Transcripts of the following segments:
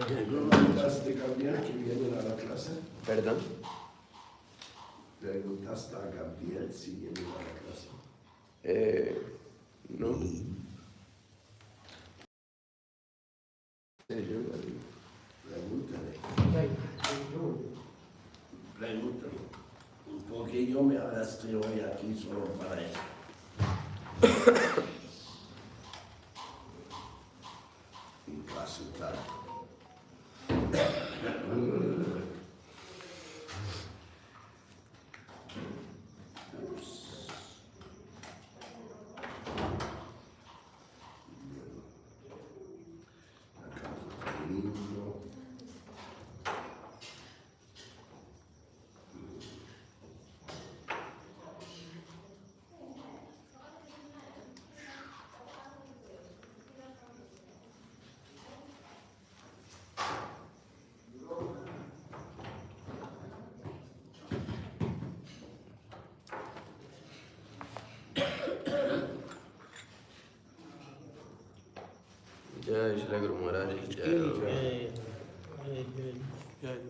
¿Preguntaste, Gabriel, que viene a la clase? ¿Perdón? ¿Preguntaste a Gabriel si viene a la clase? No. Pregúntale. Pregúntale. Porque yo me arrastré hoy aquí solo para eso. En clase tal. Jai Shri Guru Maharaj ki Jai.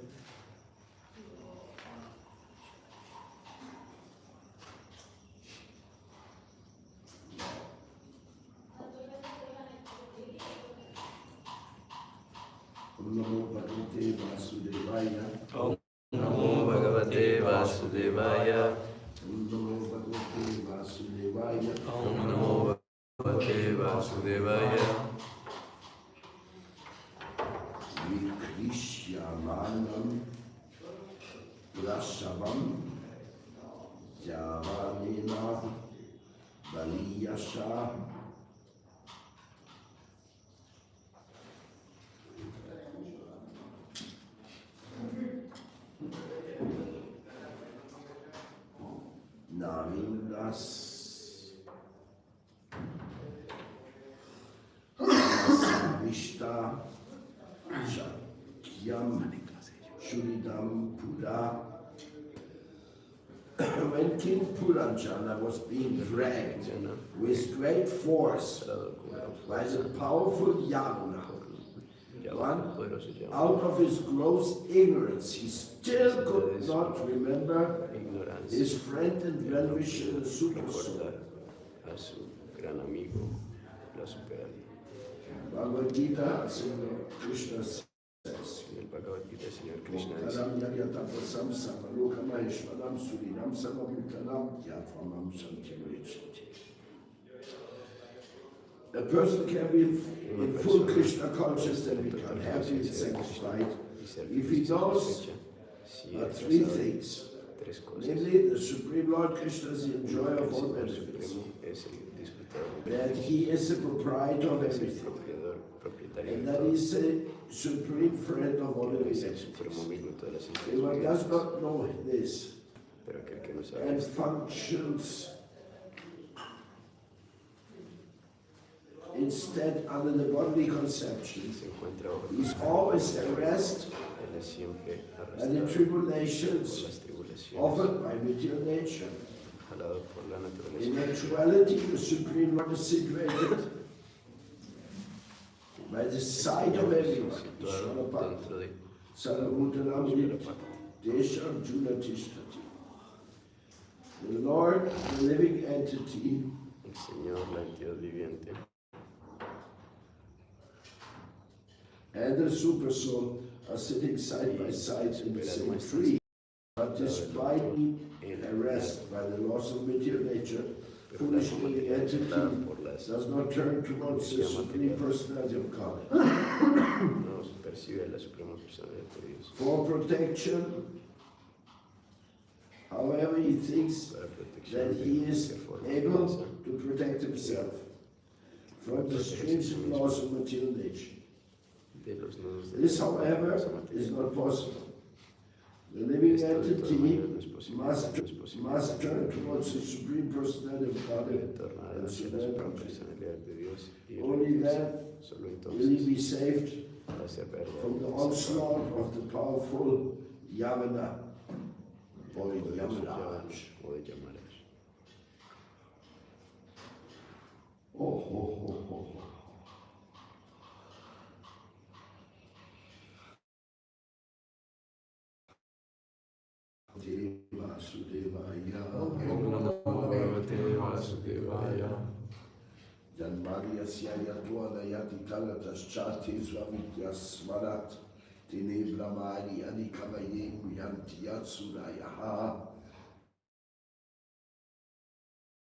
Namo Bhagavate Vasudevaya. Om Namo Bhagavate Vasudevaya. Om Namo Bhagavate Vasudevaya. Om Namo Bhagavate Vasudevaya. Vikrisyamanam Rashavam Yavanena Valiyasha. Navindas Vishta Shakyam Shunidam Pura. When King Puranjana was being dragged with great force by the powerful Yavana, one, out of his gross ignorance, he still could not remember his friend and well-wisher, the Super Soul. Bhagavad Gita, Señor Krishna says, a person can be in full Krishna consciousness and become happy and satisfied if he knows three things. Namely, the Supreme Lord Krishna is the enjoyer of all benefits, that he is the proprietor of everything, and that he is the supreme friend of all living entities. If one does not know this and functions instead under the bodily conception, he is always harassed by the tribulations offered by material nature. In actuality, the Supreme Lord is situated by the side of everyone. The Lord, the living entity, and the Super Soul are sitting side by side in the same tree. But despite being harassed by the laws of material nature, foolishly the entity does not turn towards the Supreme Personality of God. For protection, however, he thinks that he is able to protect himself from the stringent laws of material nature. This, however, is not possible. The living entity must turn towards the Supreme Personality of God and surrender. Only then will he be saved from the onslaught of the powerful Yavana or Yamaraj. Oh, oh, oh, oh. Vasudevaya. Om Namo Bhagavate Vasudevaya. Janmari Asyaya Tuana Yati Kalataschati Swamitya Smarat Tine Brahmani Adikamayem Yanti Yatsunayaha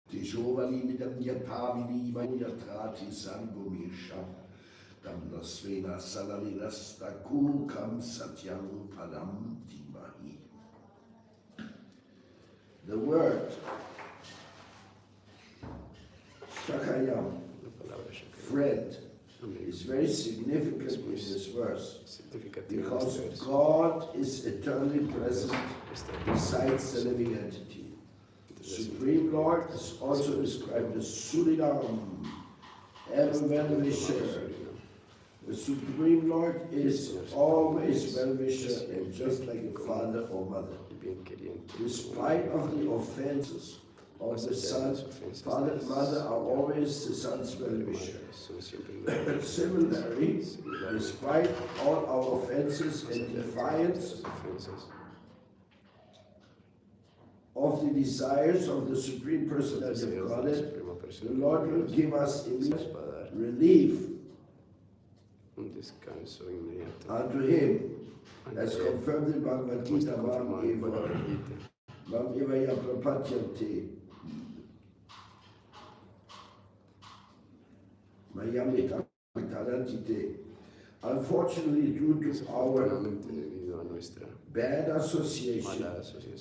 Tijovali Midam Yatavini Mayatrati Sangumisha Damnasvena Salalilasta Kukam Satyam Padam Timahi. The word Shakayam, friend, is very significant in this verse because God is eternally present besides the living entity. The Supreme Lord is also described as Surinam, ever well-wisher. The Supreme Lord is always well-wisher and just like a father or mother. Despite of the offenses of the son, father and mother are always the son's well-wisher. Similarly, despite all our offenses and defiance of the desires of the Supreme Personality of Godhead, the Lord will give us immediate relief unto Him, as confirmed in Bhagavad Gita, Mam Eva Yaprapatyante. Unfortunately, due to our bad association,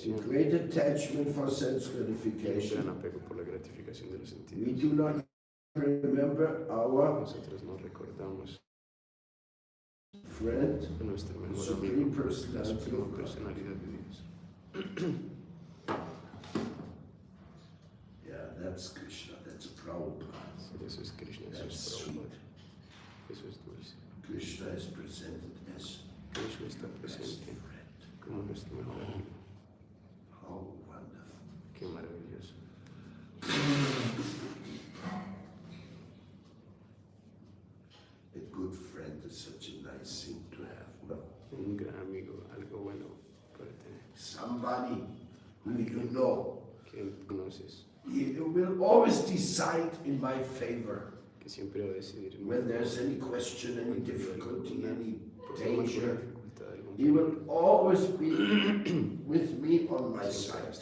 and great attachment for sense gratification, we do not remember our friend, the Supreme Personality of God. Yeah, that's Krishna, that's Prabhupada. That's sweet. Krishna is presented as best friend. How wonderful. Qué maravilloso. A good friend is such a nice thing to have. No? Un gran amigo, algo bueno para tener. Somebody who you know. Que conoces. He will always decide in my favor. Que siempre va a decidir when there's any question, any difficulty, any danger, He will always be with me on my side.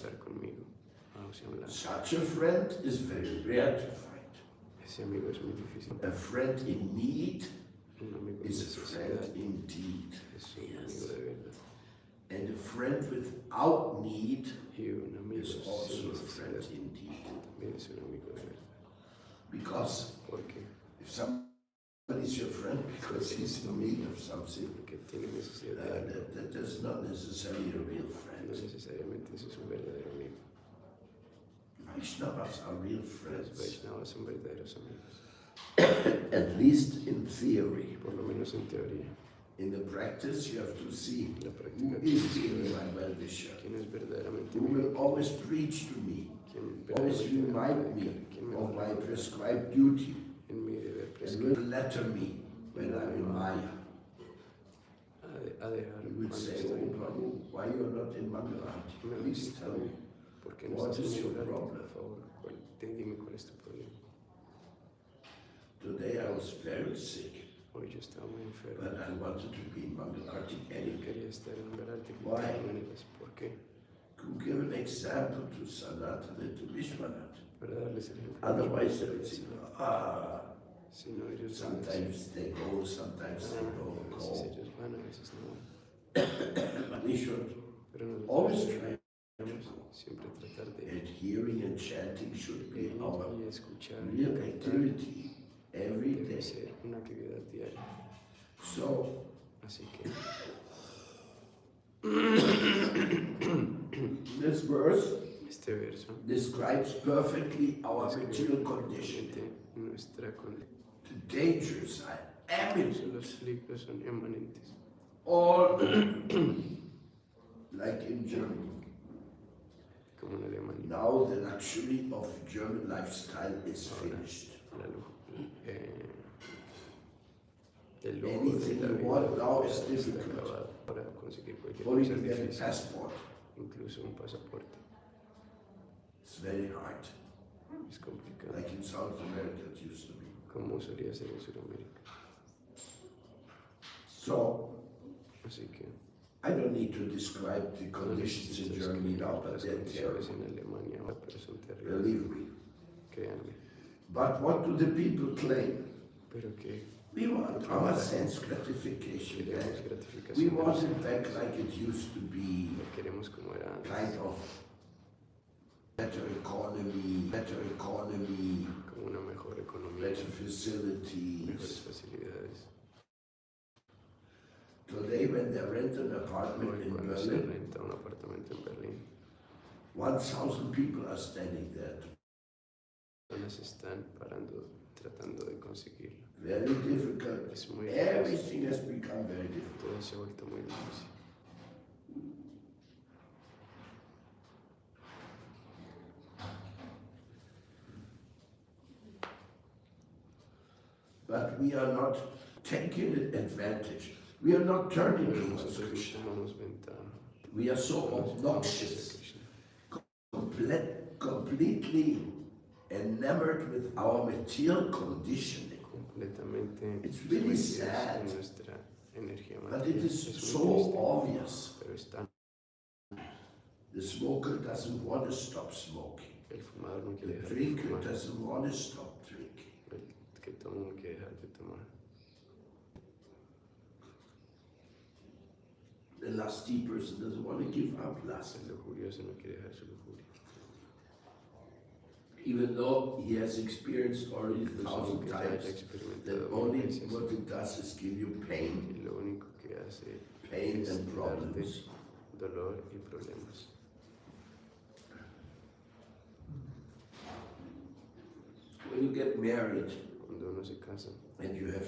Such a friend is very rare to find. A friend in need is a friend indeed. Yes. And a friend without need is also a friend indeed. Because if somebody is your friend because he's in need of something, that is not necessarily a real friend. Vaishnavas are real friends. At least in theory. In the practice, you have to see who is really my well-wisher, who will always preach to me, always remind me of my prescribed duty, and will letter me when I'm in Maya. He would say, oh Prabhu, why you are not in Mangalarti? Please tell me, what is your problem? Today I was very sick, but I wanted to be in Mangalarti anyway. Why? To give an example to Sanatana and to Vishwanath. Otherwise they would say, sometimes they go, sometimes they don't go. But we should always try to go. And hearing and chanting should be our real activity every day. So, this verse describes perfectly our material condition. The dangers are eminent. All like in Germany. Now the luxury of German lifestyle is finished. Anything you want now is difficult. Only to get a passport incluso un pasaporte. It's very hard. Es complicado, Like in South America it used to be. como solía ser en Sudamérica. So, Así que I don't need to describe the no conditions in necesito Germany now, but las they're condiciones terrible. en Alemania ahora, pero son terribles, Believe me. créanme. But what do the people claim? Pero que We want our sense gratification queremos back. We gratificación, want it back like it used to be, lo queremos como era antes, kind of better economy, como una mejor economía, better mejores facilities. facilidades. Today when they rent an apartment Hoy in cuando se Berlin, renta un apartamento en Berlín, 1,000 people are standing there. personas están parando, tratando de conseguirlo. Very difficult. Es muy difícil, Everything has become very difficult. todo se ha vuelto muy difícil. But we are not taking advantage. We are not turning Pero towards nosotros no Krishna. tomamos ventaja. We are so obnoxious, Krishna. completely enamored with our material conditioning. Completamente It's really sometidos sad, en nuestra energía but it material. is Es muy so triste, obvious. pero es tan... The smoker doesn't want to stop smoking. El fumador no The quiere dejar de drinker fumar, doesn't want to stop drinking. el que toma no quiere dejar de tomar. The lusty person doesn't want to give up lust. El lujurioso no quiere dejar su lujuria. Even though he has experienced already Incluso 1,000 aunque ya haya times that experimentado only mil veces, what it does is give you pain, y lo único que hace pain es and darte problems. dolor y problemas. When you get married Cuando uno se casa and you have